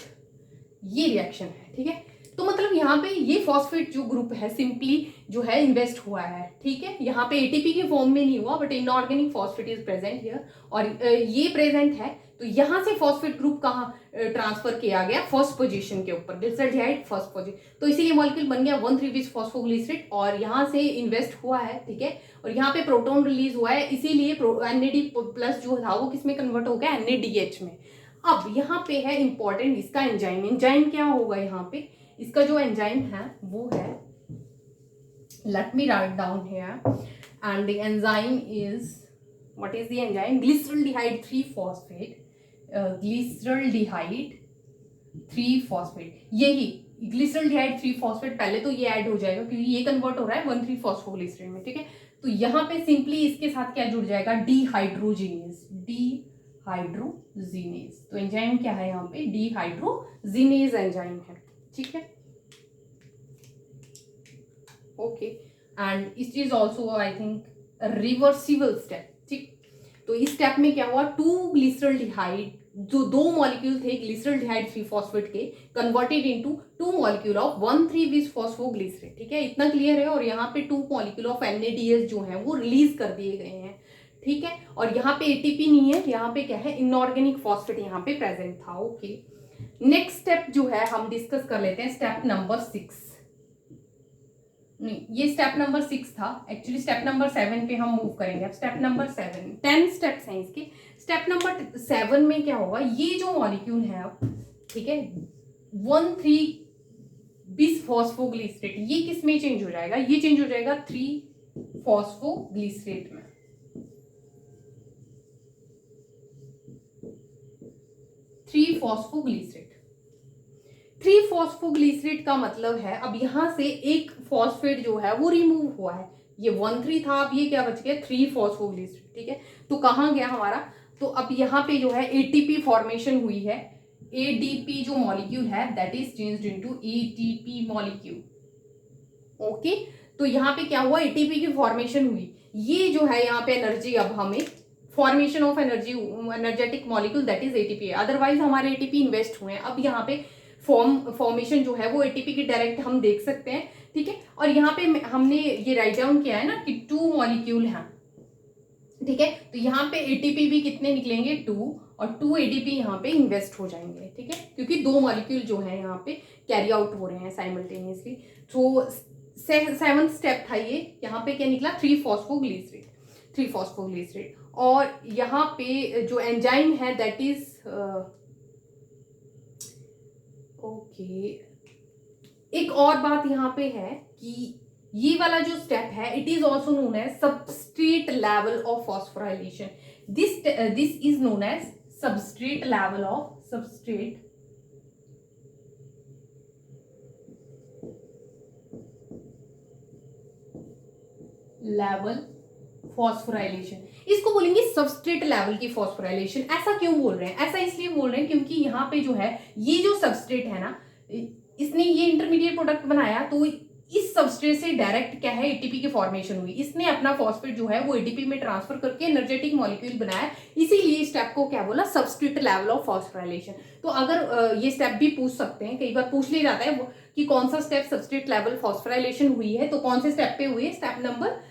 ये रिएक्शन है, ठीक है। तो मतलब यहाँ पे ये फॉस्फेट जो ग्रुप है सिंपली जो है इन्वेस्ट हुआ है, ठीक है, यहाँ पे एटीपी के फॉर्म में नहीं हुआ but inorganic phosphate is present here, और ये प्रेजेंट है। तो यहाँ से फॉस्फेट ग्रुप कहाँ ट्रांसफर किया गया, फर्स्ट पोजीशन के ऊपर, ग्लिसरॉल्डिहाइड फर्स्ट पोजीशन, तो इसीलिए मॉलिक्यूल बन गया 1,3-bis फॉस्फोग्लिसरेट, और यहाँ से इन्वेस्ट हुआ है, ठीक है, और यहाँ पे प्रोटॉन रिलीज हुआ है, इसीलिए NAD+ जो था वो किस में कन्वर्ट हो गया, NADH में। अब यहाँ पे है इंपॉर्टेंट इसका एंजाइम। एंजाइम क्या होगा यहाँ पे, इसका जो एंजाइम है वो है, let me write down here, and the enzyme is, what is the enzyme, glyceraldehyde 3 phosphate, glyceraldehyde 3 phosphate, यही ग्लिसरॉल्डिहाइड 3 फॉस्फेट, पहले तो ये ऐड हो जाएगा क्योंकि ये कन्वर्ट हो रहा है 1,3 फॉस्फोग्लिसरेट में, ठीक है। तो यहाँ पे सिंपली इसके साथ क्या जुड़ जाएगा, डिहाइड्रोजिनेज, डिहाइड्रोजिनेज। तो एंजाइम क्या है यहाँ पे, डिहाइड्रोजिनेज एंजाइम है, ठीक है, okay. And it is also I think reversible step, ठीक। तो इस स्टेप में क्या हुआ, 2 ग्लिसरॉल्डिहाइड, जो 2 मॉलिक्यूल थे ग्लिसरॉल्डिहाइड 3 फॉस्फेट के, converted into 2 molecule of 1,3-bis phosphoglycerate, ठीक है, इतना क्लियर है। और यहाँ पे 2 मॉलिक्यूल ऑफ NADH जो है वो रिलीज कर दिए गए हैं, ठीक है, और यहाँ पे एटीपी नहीं है, यहाँ पे क्या है, इनऑर्गेनिक फॉस्फेट यहाँ पे प्रेजेंट था, ओके। नेक्स्ट स्टेप जो है हम डिस्कस कर लेते हैं, स्टेप नंबर 6, नहीं ये स्टेप नंबर 6 था, एक्चुअली स्टेप नंबर 7 पे हम मूव करेंगे। अब स्टेप नंबर 7, 10 स्टेप्स हैं इसके। स्टेप नंबर 7 में क्या होगा, ये जो मॉलिक्यूल है अब, ठीक है, 1,3-bis फॉस्फोग्लिसरेट, ये किस में चेंज हो जाएगा, ये चेंज हो जाएगा 3 फॉस्फोग्लिसरेट में, 3 फॉस्फोग्लिसरेट। 3 फॉस्फोग्लिसरेट का मतलब है अब यहां से एक फॉस्फेट जो है वो रिमूव हुआ है, ये 1,3 था, अब ये क्या बच गया, 3 फॉस्फोग्लिसरेट, ठीक है। तो कहाँ गया हमारा, तो अब यहाँ पे जो है एटीपी फॉर्मेशन हुई है, एडीपी जो मॉलिक्यूल है that is changed into ATP molecule, okay. तो यहाँ पे क्या हुआ, एटीपी की फॉर्मेशन हुई, ये जो है यहाँ पे एनर्जी, अब हमें formation of energy, energetic molecule that is ATP है, अदरवाइज हमारे एटीपी इन्वेस्ट हुए हैं। अब यहाँ पे फॉर्मेशन जो है वो एटीपी की डायरेक्ट हम देख सकते हैं, ठीक है। और यहाँ पे हमने ये राइट डाउन किया है ना कि 2 मॉलिक्यूल हैं, ठीक है, तो यहाँ पे एटीपी भी कितने निकलेंगे, 2, और 2 एटीपी यहाँ पे इन्वेस्ट हो जाएंगे, ठीक है, क्योंकि 2 मॉलिक्यूल जो है यहाँ पे कैरी आउट हो रहे हैं साइमल्टेनियसली। तो 7th स्टेप था ये, यहाँ पे क्या निकला, 3 फॉस्फोग्लिसरेट। और यहाँ पे जो एंजाइम है दैट इज ओके। एक और बात यहाँ पे है कि ये वाला जो स्टेप है it is also known as substrate level of phosphorylation, this is known as substrate level of substrate level phosphorylation, इसको बोलेंगे सबस्ट्रेट लेवल की फॉस्फोराइलेशन। ऐसा क्यों बोल रहे हैं? ऐसा इसलिए बोल रहे हैं क्योंकि यहाँ पे जो है ये जो सबस्ट्रेट है ना, इसने ये इंटरमीडिएट प्रोडक्ट बनाया, तो इस सबस्ट्रेट से डायरेक्ट क्या है एटीपी की फॉर्मेशन हुई। इसने अपना फॉस्फेट जो है वो एटीपी में ट्रांसफर करके एनर्जेटिक मॉलिक्यूल बनाया, इसीलिए इस स्टेप को क्या बोला, सबस्ट्रेट लेवल ऑफ फॉस्फोराइलेशन। तो अगर ये स्टेप भी पूछ सकते हैं, कई बार पूछ लिया जाता है कि कौन सा स्टेप सबस्ट्रेट लेवल फॉस्फोराइलेशन हुई है, तो कौन से स्टेप पे हुई है? Step number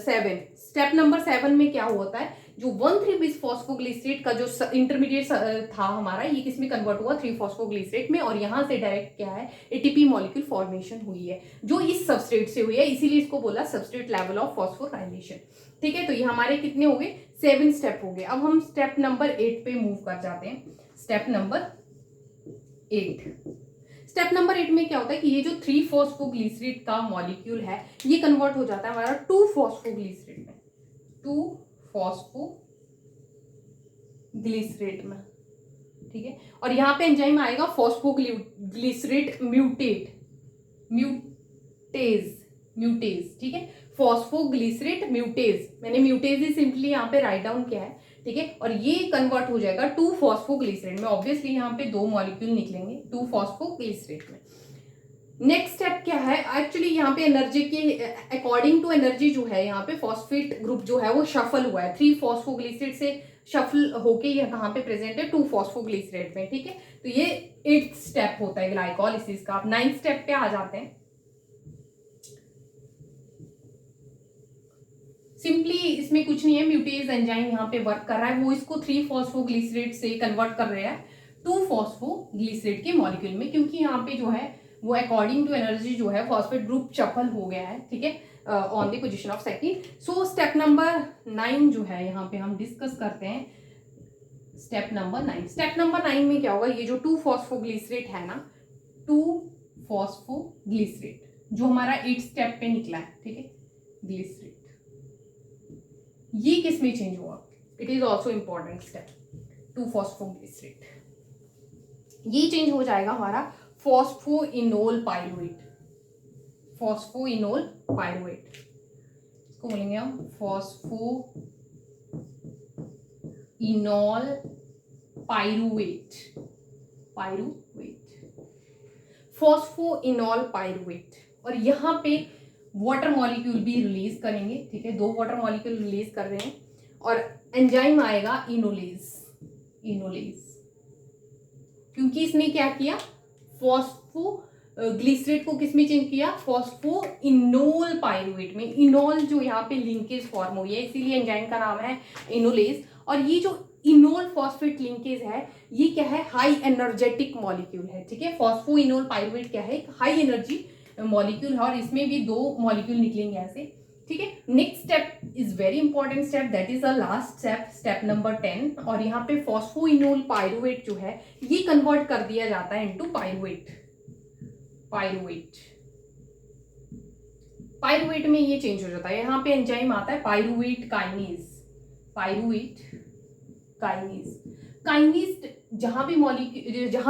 7। स्टेप नंबर 7 में क्या होता है, जो 1,3 बिस फॉस्फोग्लिसरेट का जो इंटरमीडिएट था हमारा, ये किस में कन्वर्ट हुआ? 3 फॉस्फोग्लिसरेट में, और यहाँ से डायरेक्ट क्या है एटीपी मॉलिक्यूल फॉर्मेशन हुई है जो इस सबस्ट्रेट से हुई है, इसीलिए इसको बोला सबस्ट्रेट लेवल ऑफ फॉस्फोराइलेशन। ठीक है, तो ये हमारे कितने हो गए? 7 स्टेप हो गए। अब हम स्टेप नंबर 8 पे मूव कर जाते हैं। स्टेप नंबर 8, स्टेप नंबर 8 में क्या होता है कि ये जो 3 फॉस्फोग्लिसरेट का मॉलिक्यूल है ये कन्वर्ट हो जाता है हमारा 2 फॉस्फोग्लिसरेट में, 2 फॉस्फोग्लिसरेट में। ठीक है, और यहाँ पे एंजाइम आएगा फॉस्फोग्लिसरेट म्यूटेज। ठीक है, फॉस्फोग्लिसरेट म्यूटेज, मैंने म्यूटेज ही सिंपली यहाँ पे राइट डाउन किया है। ठीक है, और ये कन्वर्ट हो जाएगा 2 फॉस्फोग्लिसरेट में। ऑब्वियसली यहाँ पे 2 मॉलिक्यूल निकलेंगे 2 फॉस्फोग्लिसरेट में। नेक्स्ट स्टेप क्या है? एक्चुअली यहाँ पे एनर्जी के अकॉर्डिंग टू एनर्जी जो है यहाँ पे फॉस्फेट ग्रुप जो है वो शफल हुआ है, 3 फॉस्फोग्लिसरेट से शफल होके ये कहाँ पे प्रेजेंट है? 2 फॉस्फोग्लिसरेट में। ठीक है, तो ये 8th स्टेप होता है ग्लाइकोलिसिस का। अब 9th स्टेप पे आ जाते हैं। सिंपली इसमें कुछ नहीं है, म्यूटेज एंजाइम यहाँ पे वर्क कर रहा है, वो इसको 3 फॉस्फोग्लिसरेट से कन्वर्ट कर रहे हैं 2 फॉस्फोग्लिसरेट के मॉलिक्यूल में, क्योंकि यहाँ पे जो है वो अकॉर्डिंग टू एनर्जी जो है फॉस्फेट ग्रुप शफल हो गया है। ठीक है, on the position of second. So step number 9 जो है यहाँ पे हम डिस्कस करते हैं। स्टेप नंबर 9, स्टेप नंबर 9 में क्या होगा? ये जो 2 फॉस्फोग्लिसरेट है ना, 2 फॉस्फोग्लिसरेट जो हमारा 8 स्टेप पे निकला है, ठीक है, ग्लिसरेट, ये किस में चेंज हुआ? It is also important step. 2 phosphoglycerate ये चेंज हो जाएगा हमारा फॉस्फोइनोल पाइरुवेट। फॉस्फोइनोल पाइरुवेट इसको बोलेंगे हम फॉस्फोइनोल पाइरुवेट। फॉस्फोइनोल पाइरुवेट, और यहाँ पे वाटर मॉलिक्यूल भी रिलीज करेंगे। ठीक है, 2 वाटर मॉलिक्यूल रिलीज कर रहे हैं, और एंजाइम आएगा इनोलेज। क्योंकि इसने क्या किया? फॉस्फोग्लिसरेट को किस में चेंज किया? फॉस्फोइनोल पाइरुवेट में। इनोल जो यहाँ पे लिंकेज फॉर्म हुई है, इसीलिए एंजाइम का नाम है इनोलेज। और ये जो इनोल फॉस्फेट लिंकेज है ये क्या है? हाई एनर्जेटिक मॉलिक्यूल है। ठीक है, फॉस्फोइनोल पाइरुवेट क्या है? हाई एनर्जी मॉलिक्यूल है, और इसमें भी 2 मॉलिक्यूल निकलेंगे ऐसे। ठीक है, next step is very important step, that is the last step, step number 10। और यहाँ पे फॉस्फोइनोल पाइरुवेट जो है ये कन्वर्ट कर दिया जाता है इनटू पाइरुवेट में ये चेंज हो जाता है। यहाँ पे एंजाइम आता है पाइरुवेट काइनेज। जहां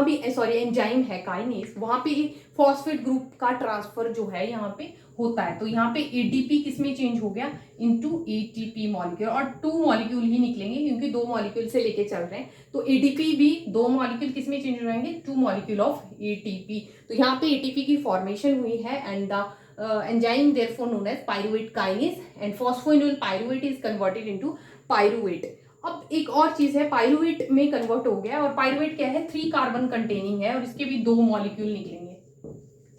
भी एंजाइम है काइनेज, वहां पे फॉस्फेट ग्रुप का ट्रांसफर जो है यहाँ पे होता है। तो यहाँ पे एडीपी किसमें चेंज हो गया? इनटू एटीपी मॉलिक्यूल, और 2 मॉलिक्यूल ही निकलेंगे क्योंकि 2 मॉलिक्यूल से लेके चल रहे हैं। तो एडीपी भी 2 मॉलिक्यूल किसमें चेंज हो जाएंगे? 2 मॉलिक्यूल ऑफ एटीपी। तो यहाँ पे एटीपी की फॉर्मेशन हुई है, and the enzyme therefore known as pyruvate kinase, and phosphoenol pyruvate is converted into pyruvate. अब एक और चीज है, पाइरुवेट में कन्वर्ट हो गया, और पाइरुवेट क्या है? 3 कार्बन कंटेनिंग है, और इसके भी 2 मॉलिक्यूल निकलेंगे।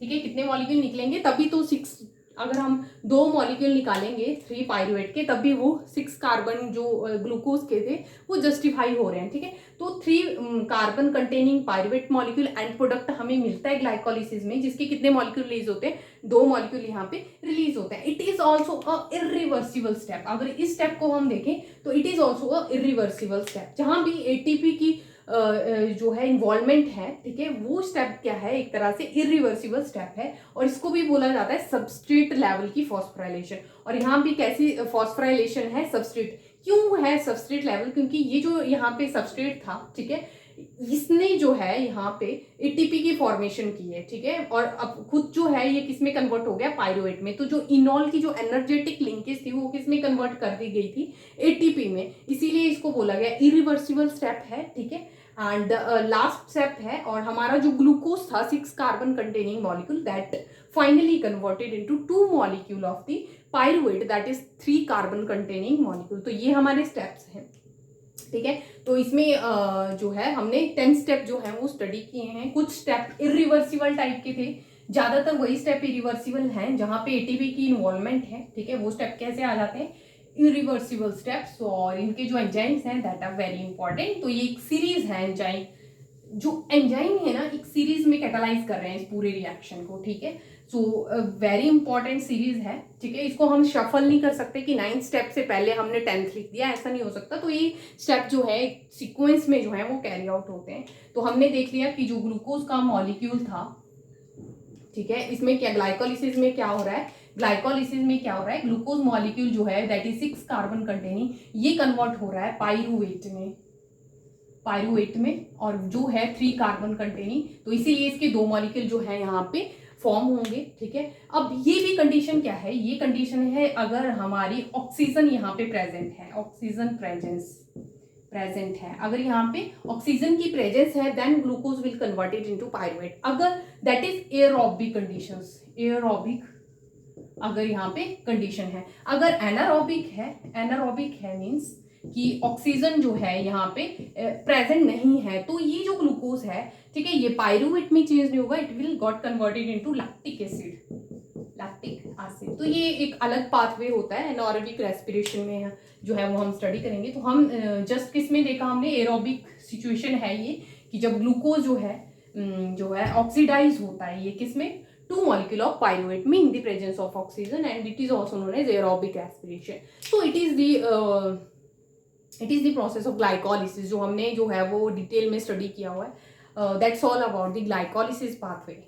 ठीक है, कितने मॉलिक्यूल निकलेंगे? तभी तो 6, अगर हम 2 मॉलिक्यूल निकालेंगे 3 पाइरुवेट के, तब भी वो 6 कार्बन जो ग्लूकोज के थे वो जस्टिफाई हो रहे हैं। ठीक है, तो 3 carbon containing pyruvate molecule and product हमें मिलता है ग्लाइकोलिसिस में, जिसके कितने मॉलिक्यूल रिलीज होते हैं? 2 मॉलिक्यूल यहाँ पे रिलीज होते हैं। It is also a irreversible step. अगर इस स्टेप को हम देखें तो it is also a irreversible step, जहां भी एटीपी की जो है इन्वॉल्वमेंट है। ठीक है, वो स्टेप क्या है? एक तरह से इरिवर्सिबल स्टेप है, और इसको भी बोला जाता है सबस्ट्रेट लेवल की फॉस्फोराइलेशन। और यहाँ भी कैसी फॉस्फोराइलेशन है? सबस्ट्रेट। क्यों है सबस्ट्रेट लेवल? क्योंकि ये जो यहाँ पे सबस्ट्रेट था, ठीक है, इसने जो है यहाँ पे एटीपी की फॉर्मेशन की है, ठीक है, और अब खुद जो है ये किस में कन्वर्ट हो गया, पायरुवेट में। तो जो इनॉल की जो एनर्जेटिक लिंकेज थी वो किस में कन्वर्ट कर दी गई थी, एटीपी में, इसीलिए इसको बोला गया इरिवर्सिबल स्टेप है, ठीक है। एंड लास्ट स्टेप है, और हमारा जो ग्लूकोज था 6 carbon containing molecule that finally converted into 2 molecule of the pyruvate that is 3 carbon containing molecule. तो ये हमारे स्टेप्स हैं, ठीक है। तो इसमें जो है हमने 10 स्टेप जो है वो स्टडी किए हैं। कुछ स्टेप इरिवर्सिबल टाइप के थे, ज्यादातर वही स्टेप इरिवर्सिबल हैं जहां पे एटीपी की इन्वॉल्वमेंट है, ठीक है। वो स्टेप कैसे आ जाते हैं, इरिवर्सिबल स्टेप्स, और इनके जो एंजाइम्स हैं दैट आर वेरी इंपॉर्टेंट। तो ये एक सीरीज है एंजाइम, जो एंजाइम है ना एक सीरीज में कैटालाइज कर रहे हैं इस पूरे रिएक्शन को, ठीक है। सो वेरी इंपॉर्टेंट सीरीज है, ठीक है। इसको हम शफल नहीं कर सकते कि 9 स्टेप से पहले हमने 10th लिख दिया, ऐसा नहीं हो सकता। तो ये स्टेप जो है सीक्वेंस में जो है वो कैरी आउट होते हैं। तो हमने देख लिया कि जो ग्लूकोज का मॉलिक्यूल था, ठीक है, इसमें क्या ग्लाइकोलिसिस में क्या हो रहा है, ग्लाइकोलिसिस में क्या हो रहा है, ग्लूकोज मॉलिक्यूल जो है दैट इज 6 कार्बन कंटेनिंग, ये कन्वर्ट हो रहा है पायरुवेट में, पायरुवेट में, और जो है 3 कार्बन कंटेनिंग। तो इसीलिए इसके 2 मॉलिक्यूल जो है यहाँ पे फॉर्म होंगे, ठीक है। अब ये भी कंडीशन क्या है, ये कंडीशन है अगर हमारी ऑक्सीजन यहाँ पे प्रेजेंट है, ऑक्सीजन प्रेजेंट है, अगर यहाँ पे ऑक्सीजन की प्रेजेंस है then glucose will converted into pyruvate. अगर that is aerobic conditions, aerobic अगर यहाँ पे कंडीशन है। अगर एनारोबिक है मींस कि ऑक्सीजन जो है यहाँ पे प्रेजेंट नहीं है, तो ये जो ग्लूकोज है, ठीक है, ये पायरुवेट में चेंज नहीं होगा, it will got converted into lactic acid. तो ये एक अलग पाथवे होता है, एनारोबिक रेस्पिरेशन में जो है वो हम स्टडी करेंगे। तो हम जस्ट किस में देखा हमने, एरोबिक सिचुएशन है ये, कि जब ग्लूकोज जो है ऑक्सीडाइज होता है, ये किस में, 2 molecule of pyruvate में in the presence of oxygen, and it is also known as aerobic respiration. So it is the process of glycolysis जो हमने जो है वो डिटेल में स्टडी किया हुआ है। That's all about the glycolysis pathway.